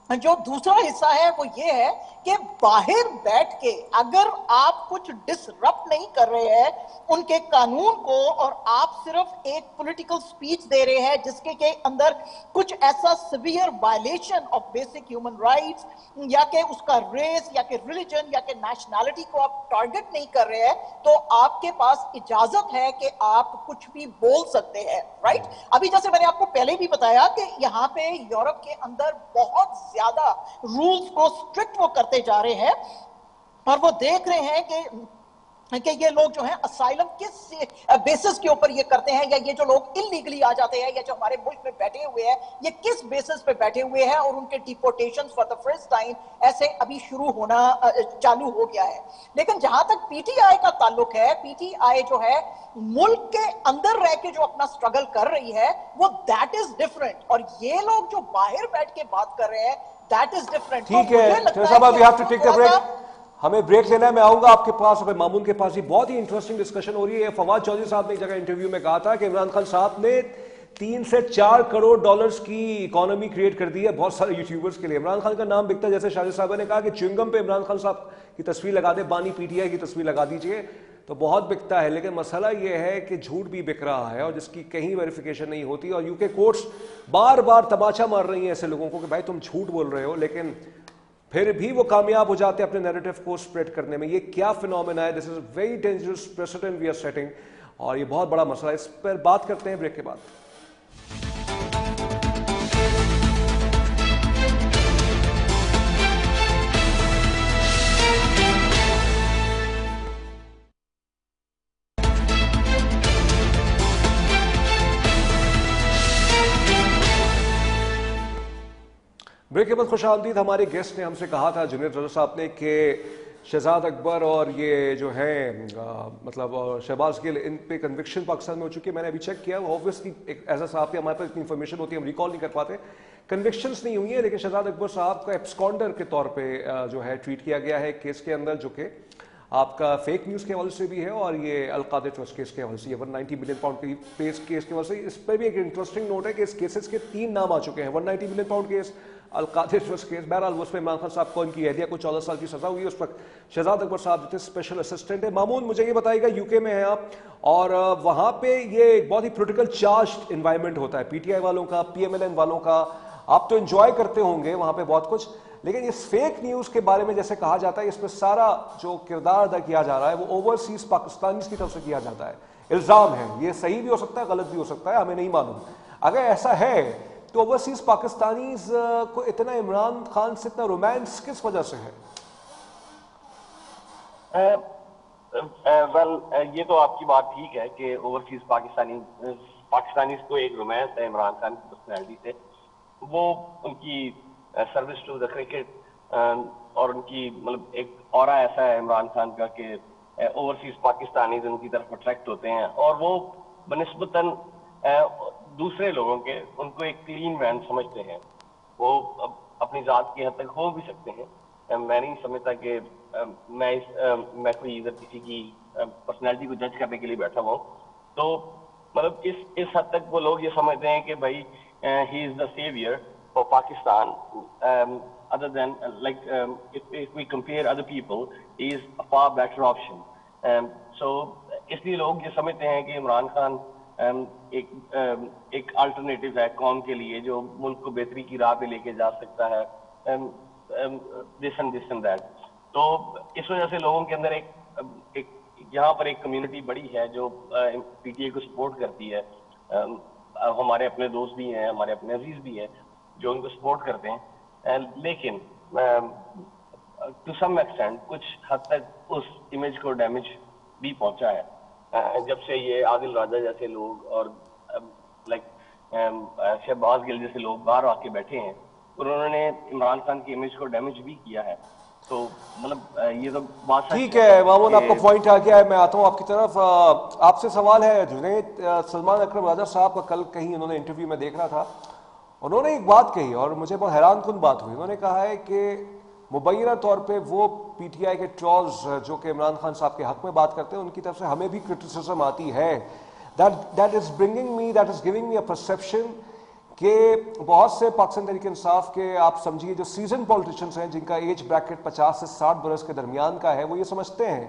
Speaker 3: जो दूसरा हिस्सा है वो ये है कि बाहर बैठ के अगर आप कुछ डिसरप्ट नहीं कर रहे हैं उनके कानून को और आप सिर्फ एक पॉलिटिकल स्पीच दे रहे हैं जिसके के अंदर कुछ ऐसा severe violation of basic human rights या कि उसका रेस या कि रिलीजन या कि नेशनैलिटी को आप टारगेट नहीं कर रहे हैं, तो आपके पास इजाजत है कि आप कुछ भी बोल सकते हैं. राइट? अभी जैसे मैंने आपको पहले भी बताया कि यहाँ पे यूरोप के अंदर बहुत ज्यादा रूल्स को स्ट्रिक्ट वो करते जा रहे हैं और वो देख रहे हैं कि ये लोग जो हैं असाइलम किस बेसिस के ऊपर ये करते हैं, या ये जो लोग इलीगली आ जाते हैं या जो हमारे मुल्क में बैठे हुए हैं ये किस बेसिस पे बैठे हुए हैं, और उनके deportation for the first time ऐसे अभी शुरू होना चालू हो गया है. लेकिन जहां तक पीटीआई का ताल्लुक है, पीटीआई जो है मुल्क के अंदर रह के जो अपना स्ट्रगल कर रही है वो दैट इज डिफरेंट, और ये लोग जो बाहर बैठ के बात कर रहे हैं दैट इज डिफरेंट.
Speaker 1: ठीक है, हमें ब्रेक लेना है. मैं आऊंगा आपके पास, अब मामून के पास. ही बहुत ही इंटरेस्टिंग डिस्कशन हो रही है. फवाद चौधरी साहब ने एक जगह इंटरव्यू में कहा था कि इमरान खान साहब ने 3 से 4 करोड़ डॉलर्स की इकोनॉमी क्रिएट कर दी है बहुत सारे यूट्यूबर्स के लिए. इमरान खान का नाम बिकता है. जैसे शाहिद साहब ने कहा कि च्युइंगम पे इमरान खान साहब की तस्वीर लगा दे, बानी पीटीआई की तस्वीर लगा दीजिए, तो बहुत बिकता है. लेकिन मसला यह है कि झूठ भी बिक रहा है और जिसकी कहीं वेरिफिकेशन नहीं होती, और यूके कोर्ट्स बार बार तमाचा मार रही हैं ऐसे लोगों को कि भाई तुम झूठ बोल रहे हो, लेकिन फिर भी वो कामयाब हो जाते हैं अपने नैरेटिव को स्प्रेड करने में. ये क्या फिनोमेना है? This is very dangerous precedent we are setting, और ये बहुत बड़ा मसला है. इस पर बात करते हैं ब्रेक के बाद. ब्रेक के बाद खुशामदीद. हमारे गेस्ट ने हमसे कहा था, जुनेद रजा साहब ने, कि शहजाद अकबर और ये जो है मतलब शहबाज गिल, इन पे कन्विक्शन पाकिस्तान में हो चुकी है. मैंने अभी चेक किया, ऑब्वियसली एक ऐसा साहब के हमारे पास इतनी इन्फॉर्मेशन होती है हम रिकॉल नहीं कर पाते. कन्विक्शंस नहीं हुई है, लेकिन शहजाद अकबर साहब को एब्सकॉन्डर के तौर पे जो है ट्रीट किया गया है केस के अंदर, जो कि आपका फेक न्यूज़ के हवाले से भी है और ये अलकादे ट्रस्ट केस के हवाले से, 190 मिलियन पाउंड के केस के हवाले से. इस पर भी एक इंटरेस्टिंग नोट है कि इस केसेस के 3 नाम आ चुके हैं. 190 million pound case, Al-Qadir trust case. बहरहाल उसमें इमरान खान साहब को इनकी अहलिया को 14 साल की सजा हुई है. उस वक्त शहजाद अकबर साहब जो थे स्पेशल असिस्टेंट है. मामून, मुझे ये बताइएगा, यूके में हैं आप और वहाँ पे ये एक बहुत ही पोलिटिकल चार्ज इन्वायरमेंट होता है पीटीआई वालों का, पीएमएलएन वालों का. आप तो एंजॉय करते होंगे वहाँ पे बहुत कुछ, लेकिन इस फेक न्यूज़ के बारे में जैसे कहा जाता है, इसमें सारा जो किरदार अदा किया जा रहा है वो ओवरसीज पाकिस्तानीज की तरफ से किया जाता है. इल्ज़ाम है, ये सही भी हो सकता है, गलत भी हो सकता है, हमें नहीं मालूम. अगर ऐसा है तो ओवरसीज पाकिस्तानीज को इतना इमरान खान से इतना रोमांस किस वजह से है?
Speaker 4: ये तो आपकी बात ठीक है कि ओवरसीज पाकिस्तानीज को एक रोमांस है इमरान खान की पर्सनैलिटी से. वो उनकी सर्विस टू द क्रिकेट और उनकी मतलब एक ऑरा ऐसा है इमरान खान का कि ओवरसीज पाकिस्तानीज उनकी तरफ अट्रैक्ट होते हैं, और वो बनिस्बतन दूसरे लोगों के उनको एक क्लीन मैन समझते हैं. वो अपनी जात की हद तक हो भी सकते हैं. मैं नहीं समझता कि मैं कोई इधर किसी की पर्सनैलिटी को जज करने के लिए बैठा हुआ हूँ. तो मतलब इस हद तक वो लोग ये समझते हैं कि भाई ही is the saviour for Pakistan, other than if we compare other people, he is a far better option. So इसलिए लोग ये समझते हैं कि इमरान खान एक अल्टरनेटिव है कौम के लिए जो मुल्क को बेहतरी की राह पे लेके जा सकता है, दिस एंड दैट। तो इस वजह से लोगों के अंदर एक यहाँ पर एक कम्युनिटी बड़ी है जो पीटीआई को सपोर्ट करती है। हमारे अपने दोस्त भी हैं, हमारे अपने अजीज भी हैं जो उनको सपोर्ट करते हैं, लेकिन टू सम एक्सटेंट कुछ हद तक उस इमेज को डैमेज भी पहुंचा है। जब से ये आदिल राजा जैसे लोग और शहबाज गिल जैसे लोग बाहर आके बैठे हैं, उन्होंने इमरान खान की इमेज को डैमेज भी किया है। तो मतलब ये तो बात
Speaker 1: ठीक है मामून, आपका पॉइंट आ गया है, मैं आता हूं आपकी तरफ। आपसे सवाल है जुनैद, सलमान अकरम राजा साहब का कल कहीं उन्होंने इंटरव्यू में देख रहा था, उन्होंने एक बात कही और मुझे बहुत हैरानकुन बात हुई। उन्होंने कहा है कि मुबैना तौर पे वो पीटीआई के ट्रोल्स जो कि इमरान खान साहब के हक में बात करते हैं, उनकी तरफ से हमें भी क्रिटिसिज्म आती है। That is giving me a perception कि बहुत से पाकिस्तान तहरीक इंसाफ के, आप समझिए जो सीजन पॉलिटिशियंस हैं जिनका एज ब्रैकेट 50 से 60 बरस के दरमियान का है, वो ये समझते हैं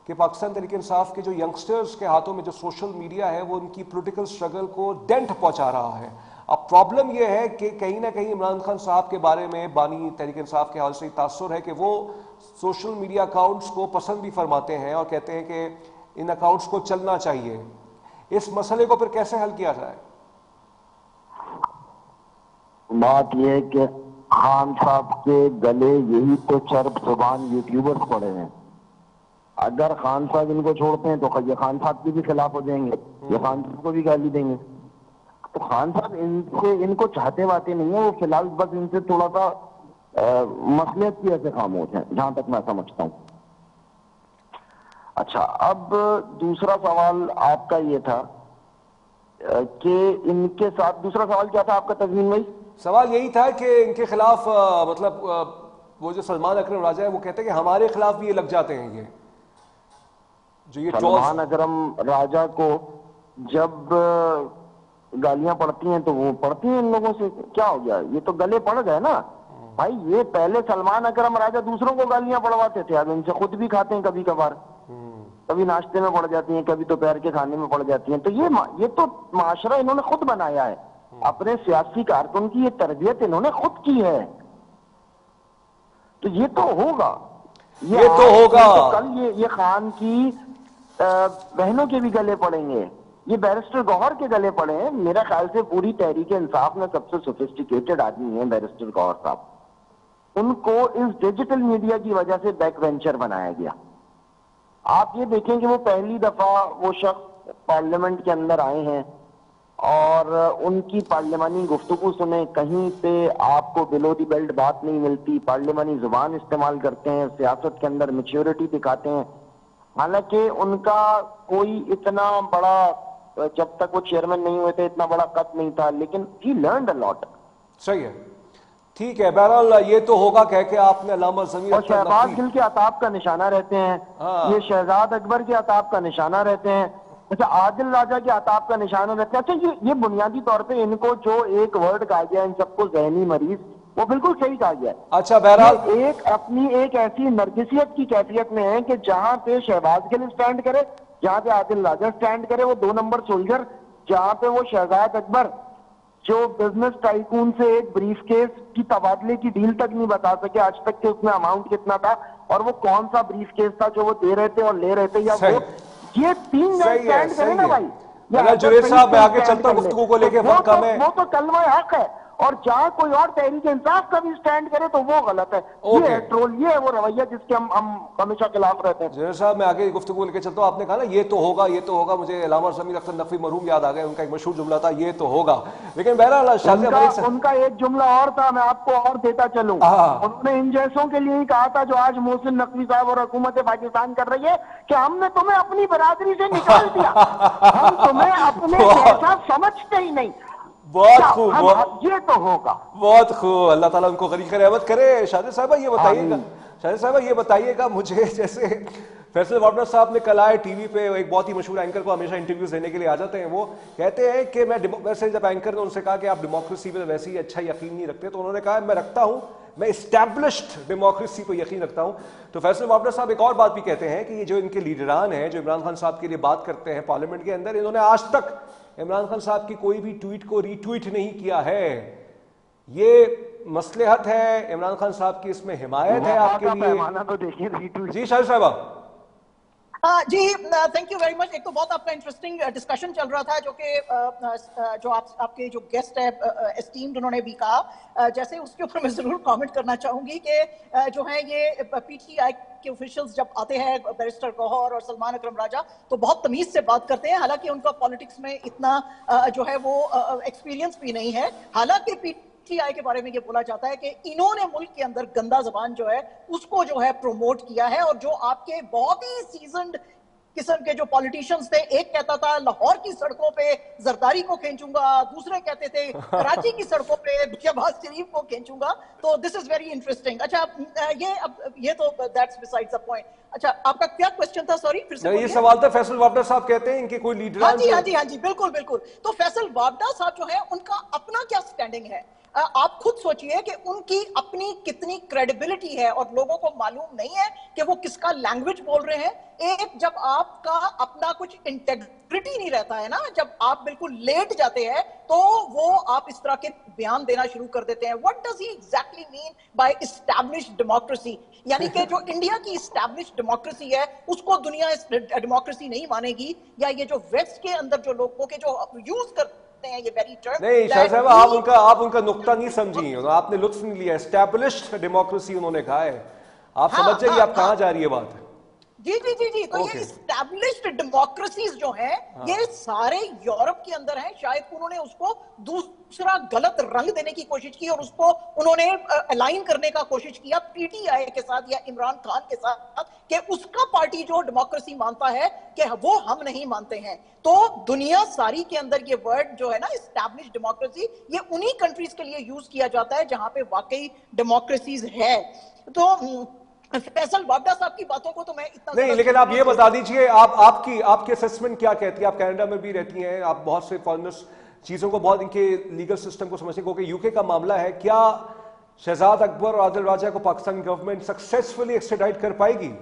Speaker 1: कि पाकिस्तान तहरीक इंसाफ के जो यंगस्टर्स के हाथों में जो सोशल मीडिया है वो उनकी पॉलिटिकल स्ट्रगल को डेंट पहुंचा रहा है। अब प्रॉब्लम यह है कि कहीं ना कहीं इमरान खान साहब के बारे में बानी तहरीक इंसाफ के हाल से तासुर है कि वो सोशल मीडिया अकाउंट्स को पसंद भी फरमाते हैं और कहते हैं कि इन अकाउंट्स को चलना चाहिए। इस मसले को फिर कैसे हल किया जाए?
Speaker 2: बात यह है कि खान साहब के गले यही तो चर्ब जुबान यूट्यूबर्स पड़े हैं। अगर खान साहब इनको छोड़ते हैं तो ये खान साहब के भी खिलाफ हो जाएंगे, ये खान साहब को भी गाली देंगे। तो खान साहब इनको चाहते बातें नहीं है, वो फिलहाल बस इनसे थोड़ा सा मसलियत की वजह से खामोश है, जहां तक मैं समझता हूं। अच्छा, अब दूसरा सवाल आपका ये था कि इनके साथ, दूसरा सवाल क्या था आपका तज़मीन भाई?
Speaker 1: सवाल यही था कि इनके खिलाफ वो जो सलमान अकरम राजा है वो कहते हैं कि हमारे खिलाफ भी ये लग जाते हैं। ये जो ये
Speaker 2: सलमान अकरम राजा को जब गालियां पड़ती हैं तो वो पड़ती हैं इन लोगों से, क्या हो गया? ये तो गले पड़ गए ना भाई। ये पहले सलमान अकरम राजा दूसरों को गालियां पड़वाते थे, अब इनसे खुद भी खाते हैं कभी कभार, कभी नाश्ते में पड़ जाती हैं, कभी दोपहर के खाने में पड़ जाती हैं। तो ये तो माशरा इन्होंने खुद बनाया है, अपने सियासी कारकुन की ये तरबियत इन्होंने खुद की है। तो ये तो होगा,
Speaker 1: ये तो होगा।
Speaker 2: तो कल ये खान की बहनों के भी गले पड़ेंगे, ये बैरिस्टर गौहर के गले पड़े हैं। मेरा ख्याल से पूरी तहरीक इंसाफ में सबसे सोफिस्टिकेटेड आदमी है बैरिस्टर गौहर साहब। उनको इस डिजिटल मीडिया की वजह से बैक वेंचर बनाया गया। आप ये देखें कि वो पहली दफा वो शख्स पार्लियामेंट के अंदर आए हैं और उनकी पार्लियामानी गुफ्तगू सुने, कहीं पे आपको बिलो दी बेल्ट बात नहीं मिलती, पार्लियामानी जुबान इस्तेमाल करते हैं, सियासत के अंदर मैच्योरिटी दिखाते हैं। हालांकि उनका कोई इतना बड़ा, जब तक वो चेयरमैन नहीं हुए थे, इतना बड़ा कद नहीं था, लेकिन ही लर्नड अ लॉट।
Speaker 1: सही है, ठीक है। बहरहाल ये तो होगा कह के आपने अल्लामा ज़मीर
Speaker 2: और शहबाज गिल के अताब का निशाना रहते हैं, ये शहजाद अकबर के अताब का निशाना रहते हैं, अच्छा आदिल राजा के अताब का निशाना रहते हैं। अच्छा, ये बुनियादी तौर पे इनको जो एक वर्ड कहा गया इन सबको ज़हनी मरीज, वो बिल्कुल सही कहा गया।
Speaker 1: अच्छा, बहरहाल
Speaker 2: एक अपनी एक ऐसी नरगिसियत की कैफियत में है कि जहां पे शहबाज गिल स्टैंड करे, जहां पे आदिल राजा स्टैंड करे, वो 2 नंबर सोल्जर, जहां पे वो शहजाद अकबर जो बिजनेस टाइकून से एक ब्रीफ केस की तबादले की डील तक नहीं बता सके आज तक कि उसमें अमाउंट कितना था और वो कौन सा ब्रीफ केस था जो वो दे रहे थे और ले रहे थे, या वो ये 3 स्टैंड करें ना भाई।
Speaker 1: अगर जुनैद साहब मैं आगे चलता हूं गुफ्तगू को लेके,
Speaker 2: वो तो कलमा हक है, और जहां कोई और तहरीक इंसाफ का भी स्टैंड करे तो वो गलत है। ये है ट्रोल, ये है वो रवैया जिसके हम हमेशा खिलाफ रहते हैं।
Speaker 1: जुनैद साहब मैं आगे गुफ्तगू लेके चलता हूं। आपने कहा ना ये तो होगा, ये तो होगा, मुझे अल्लामा ज़मीर अख्तर नकवी मरहूम याद आ गए, उनका एक मशहूर जुमला था, ये तो होगा। लेकिन बहरहाल
Speaker 2: उनका एक जुमला और था, मैं आपको और देता चलूं। उन्होंने इन जैसों के लिए ही कहा था जो आज मोहसिन नकवी साहब और हुकूमत पाकिस्तान कर रही है कि हमने तुम्हें अपनी बरादरी से निकाल दिया, हम तुम्हें अपने जैसा समझते ही नहीं।
Speaker 1: बहुत खूब,
Speaker 2: ये तो होगा।
Speaker 1: बहुत खूब, अल्लाह ताला उनको गरीब रहमत करे। शाहिद साहब ये बताइएगा, शाहिद साहब ये बताइएगा मुझे, जैसे फैसल वार्डनर साहब ने कल आए टीवी पे, एक बहुत ही मशहूर एंकर को हमेशा इंटरव्यूज देने के लिए आ जाते हैं, वो कहते हैं कि मैं वैसे जब एंकर ने उनसे कहा कि आप डेमोक्रेसी पे वैसे ही अच्छा यकीन नहीं रखते, तो उन्होंने कहा मैं रखता हूं, मैं इस्टेब्लिश्ड डेमोक्रेसी पर यकीन रखता हूं। तो फैसल वार्डनर साहब एक और बात भी कहते हैं कि ये जो इनके लीडरान हैं जो इमरान खान साहब के लिए बात करते हैं पार्लियामेंट के अंदर, इन्होंने आज तक इमरान खान साहब की कोई भी ट्वीट को रीट्वीट नहीं किया है। ये मसलहत है, इमरान खान साहब की इसमें हिमायत है आपके लिए।
Speaker 2: पैमाना तो देखिए रीट्वीट।
Speaker 1: जी शाहिद साहब।
Speaker 3: जी थैंक यू वेरी मच। एक तो बहुत आपका इंटरेस्टिंग डिस्कशन चल रहा था जो कि जो आपके जो गेस्ट है एस्टीम्ड उन्होंने भी कहा, जैसे उसके ऊपर मैं जरूर कमेंट करना चाहूंगी कि जो है ये पीटीआई के ऑफिशियल्स जब आते हैं, बैरिस्टर गौहर और सलमान अकरम राजा, तो बहुत तमीज से बात करते हैं। हालांकि उनका पॉलिटिक्स में इतना जो है वो एक्सपीरियंस भी नहीं है। हालांकि पीटीआई के बारे में ये बोला जाता है कि इन्होंने मुल्क के अंदर गंदा जबान जो है उसको जो है प्रमोट किया है। और जो आपके बहुत ही सीजन्ड किस्म के जो पॉलिटिशियंस थे, एक कहता था लाहौर की सड़कों पे जरदारी को खींचूंगा, दूसरे कहते थे कराची की सड़कों पे शहबाज शरीफ को खींचूंगा। तो दिस इज वेरी इंटरेस्टिंग। अच्छा ये तो दैट्स बिसाइड्स द पॉइंट। अच्छा आपका क्या क्वेश्चन था? सॉरी फिर से
Speaker 1: ये सवाल था, फैसल वापडा साहब कहते हैं इनके कोई लीडर।
Speaker 3: हाँ जी बिल्कुल बिल्कुल। तो फैसल वापडा साहब जो है उनका अपना क्या स्टैंडिंग है? आप खुद सोचिए कि उनकी अपनी कितनी क्रेडिबिलिटी है और लोगों को मालूम नहीं है कि वो किसका लैंग्वेज बोल रहे हैं। एक जब आपका अपना कुछ इंटेग्रिटी नहीं रहता है ना, जब आप बिल्कुल लेट जाते हैं तो वो आप इस तरह के बयान देना शुरू कर देते हैं। What does he exactly mean by established democracy? यानी कि जो इंडिया की एस्टैब्लिश्ड डेमोक्रेसी है उसको दुनिया डेमोक्रेसी नहीं मानेगी, या ये जो वेस्ट के अंदर जो लोगों के जो यूज कर हैं ये वेरी टर्म।
Speaker 1: नहीं शाहिद साहब, आप उनका नुक्ता नहीं समझी, आपने लुत्फ नहीं लिया। एस्टैब्लिश्ड डेमोक्रेसी उन्होंने कहा है, आप समझ जाइए आप कहां जा रही है बात।
Speaker 3: जी तो ये एस्टैब्लिश्ड डेमोक्रेसीज जो हैं ये सारे यूरोप के अंदर हैं। शायद उन्होंने उसको दूसरा गलत रंग देने की कोशिश की और उसको उन्होंने अलाइन करने का कोशिश किया पीटीआई के साथ या इमरान खान के साथ, कि उसका पार्टी जो डेमोक्रेसी मानता है कि वो हम नहीं मानते हैं। तो दुनिया सारी के अंदर ये वर्ड जो है ना एस्टैब्लिश्ड डेमोक्रेसी, ये उन्हीं कंट्रीज के लिए यूज किया जाता है जहां पे वाकई डेमोक्रेसीज है। तो फैसल वापडा साहब की बातों को तो मैं इतना
Speaker 1: नहीं, लेकिन आप ये बता दीजिए आपकी असेसमेंट क्या कहती है? आप कनाडा में भी रहती हैं, आप बहुत से फॉरेनर्स चीजों को बहुत इनके लीगल सिस्टम को समझते हैं, क्योंकि यूके का मामला है। क्या शहजाद अकबर और आदिल राजा को पाकिस्तान गवर्नमेंट सक्सेसफुली एक्स्ट्राडाइट कर पाएगी?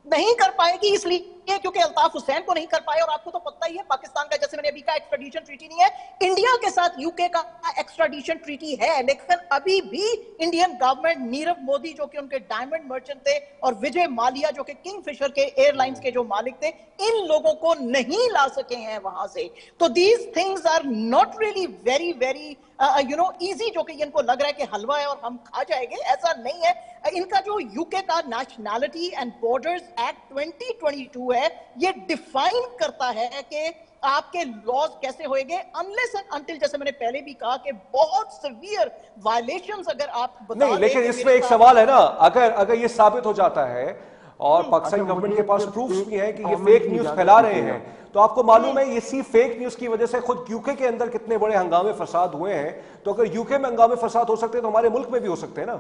Speaker 3: नहीं कर पाएगी, इसलिए क्योंकि अल्ताफ हुसैन को नहीं कर पाए। और आपको तो पता ही है पाकिस्तान का, जैसे मैंने अभी कहा, एक्स्ट्राडिशन ट्रीटी नहीं है। इंडिया के साथ यूके का एक्स्ट्राडिशन ट्रीटी है, लेकिन अभी भी इंडियन गवर्नमेंट, नीरव मोदी जो कि उनके डायमंड मर्चेंट थे और विजय माल्या जो कि किंगफिशर के एयरलाइंस के जो मालिक थे, इन लोगों को नहीं ला सके हैं वहां से। तो these things are not really very very easy, जो कि इनको लग रहा है कि हलवा है और हम खा जाएंगे, ऐसा नहीं है। इनका जो यूके का नेशनैलिटी एंड बॉर्डर्स एक्ट 2022 है, ये डिफाइन करता है कि आपके लॉज कैसे होंगे, अनलेस एंड अनटिल, जैसे मैंने पहले भी कहा, कि बहुत सीवियर वायलेशंस अगर आप बता
Speaker 1: नहीं, लेकिन इसमें एक सवाल है ना, अगर ये साबित हो जाता है और पाकिस्तानी गवर्नमेंट के पास प्रूफ्स भी हैं कि ये फेक न्यूज फैला रहे हैं, तो आपको मालूम है इसी फेक न्यूज की वजह से खुद यूके के अंदर कितने बड़े हंगामे फसाद हुए हैं। तो अगर यूके में हंगामे फसाद हो सकते हैं तो हमारे मुल्क में भी हो सकते हैं ना।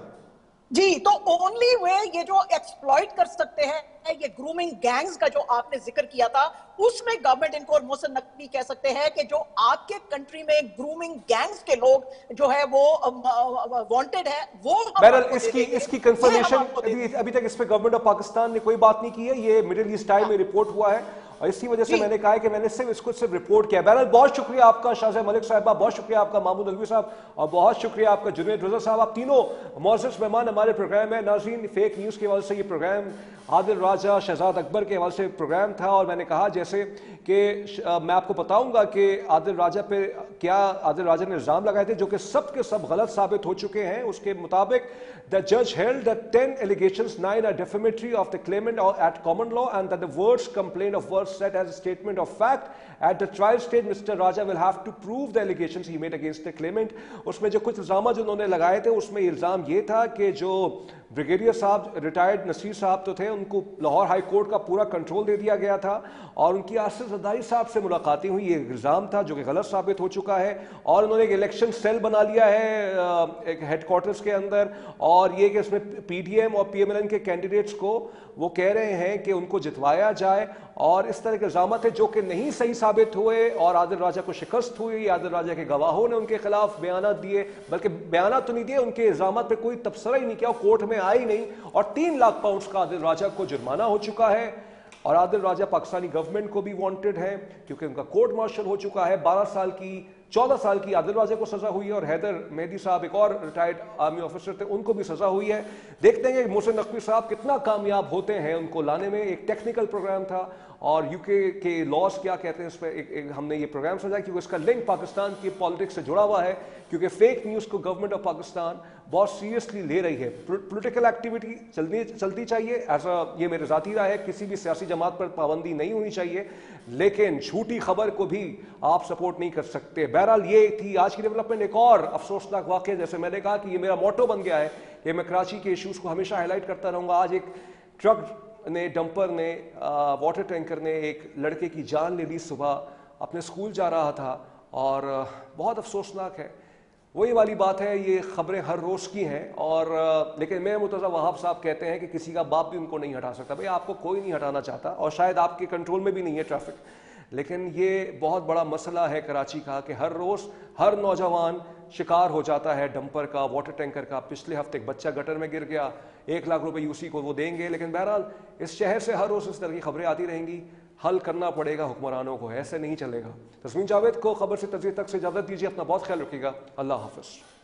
Speaker 3: जी, तो ओनली वे ये जो एक्सप्लॉइट कर सकते हैं, ये ग्रूमिंग गैंग्स का जो आपने जिक्र किया था, उसमें गवर्नमेंट इनको और मोहसिन नकवी कह सकते हैं कि जो आपके कंट्री में ग्रूमिंग गैंग्स के लोग जो है वो वांटेड है, वो
Speaker 1: बहरहाल इसकी कंफर्मेशन अभी तक इस पे गवर्नमेंट ऑफ पाकिस्तान ने कोई बात नहीं की है। ये मिडिल ईस्ट टाइम में रिपोर्ट हुआ है और इसी वजह से मैंने कहा है कि मैंने सिर्फ रिपोर्ट किया। बहरहाल बहुत शुक्रिया आपका शाहज़ मलिक साहबा, बहुत शुक्रिया आपका महमूद अलवी साहब, और बहुत शुक्रिया आपका जुनैद रज़ा साहब। आप तीनों मुअज़्ज़ज़ मेहमान हमारे प्रोग्राम में। नाज़रीन, फेक न्यूज़ के हवाले से ये प्रोग्राम आदिल राजा, शहजाद अकबर के हवाले से प्रोग्राम था, और मैंने कहा जैसे कि मैं आपको बताऊंगा कि आदिल राजा पे क्या आदिल राजा ने इल्ज़ाम लगाए थे जो कि सब के सब गलत साबित हो चुके हैं। उसके मुताबिक द जज held that 10 allegations, 9 are defamatory of the claimant at common law, and that the words complained of were set as a statement of fact. At the trial stage, Mr. Raja will have to prove the allegations he made against the claimant. उसमें जो कुछ इल्ज़ाम जो उन्होंने लगाए थे, उसमें इल्ज़ाम ये था कि जो ब्रिगेडियर साहब, रिटायर्ड नसीर साहब तो थे, उनको लाहौर हाई कोर्ट का पूरा कंट्रोल दे दिया गया था और उनकी आसिफ जरदारी साहब से मुलाकातें हुई, ये इल्ज़ाम था जो कि गलत साबित हो चुका है। और उन्होंने एक इलेक्शन सेल बना लिया है एक हेडक्वार्टर्स के अंदर, और ये कि इसमें पीडीएम और पीएमएलएन के कैंडिडेट्स को वो कह रहे हैं कि उनको जितवाया जाए, और इस तरह के इल्ज़ाम थे जो कि नहीं सही साबित हुए और आदिल राजा को शिकस्त हुई। आदिल राजा के गवाहों ने उनके खिलाफ बयान दिए, बल्कि बयान तो नहीं दिए, उनके इल्ज़ाम पे कोई तबसरा ही नहीं किया, कोर्ट में आई नहीं, और 3 लाख पाउंड का आदिल राजा को जुर्माना हो चुका है। और आदिल राजा पाकिस्तानी गवर्नमेंट को भी वांटेड है क्योंकि उनका कोर्ट मार्शल हो चुका है। 14 साल की आदिल राजा को सजा हुई है और हैदर मेहदी साहब एक और रिटायर्ड आर्मी ऑफिसर थे, उनको भी सजा हुई है। देखते हैं कि मोहसिन नकवी साहब कितना कामयाब होते हैं उनको लाने में। एक टेक्निकल प्रोग्राम था और यूके के लॉज क्या कहते हैं इस पर हमने ये प्रोग्राम समझा क्योंकि इसका लिंक पाकिस्तान की पॉलिटिक्स से जुड़ा हुआ है, क्योंकि फेक न्यूज़ को गवर्नमेंट ऑफ पाकिस्तान बहुत सीरियसली ले रही है। पॉलिटिकल एक्टिविटी चलती चाहिए, ये मेरी ज़ाती राय है, किसी भी सियासी जमात पर पाबंदी नहीं होनी चाहिए, लेकिन झूठी खबर को भी आप सपोर्ट नहीं कर सकते। बहरहाल ये थी आज की डेवलपमेंट। एक और अफसोसनाक वाक़या, जैसे मैंने कहा कि ये मेरा मोटो बन गया है कि मैं कराची के इश्यूज़ को हमेशा हाईलाइट करता रहूँगा। आज एक ट्रक ने, डंपर ने, वाटर टैंकर ने एक लड़के की जान ले ली। सुबह अपने स्कूल जा रहा था और बहुत अफसोसनाक है। वही वाली बात है, ये खबरें हर रोज़ की हैं और लेकिन मैं मुर्तज़ा वहाब साहब कहते हैं कि किसी का बाप भी उनको नहीं हटा सकता। भाई आपको कोई नहीं हटाना चाहता और शायद आपके कंट्रोल में भी नहीं है ट्रैफिक, लेकिन ये बहुत बड़ा मसला है कराची का कि हर रोज़ हर नौजवान शिकार हो जाता है डंपर का, वाटर टैंकर का। पिछले हफ्ते एक बच्चा गटर में गिर गया, 1 लाख रुपए यूसी को वो देंगे। लेकिन बहरहाल इस शहर से हर रोज़ इस तरह की खबरें आती रहेंगी, हल करना पड़ेगा हुक्मरानों को, ऐसे नहीं चलेगा। तस्मीन जावेद को खबर से तस्वीर तक से इजाज़त दीजिए, अपना बहुत ख्याल रखिएगा। अल्लाह हाफ़िज़।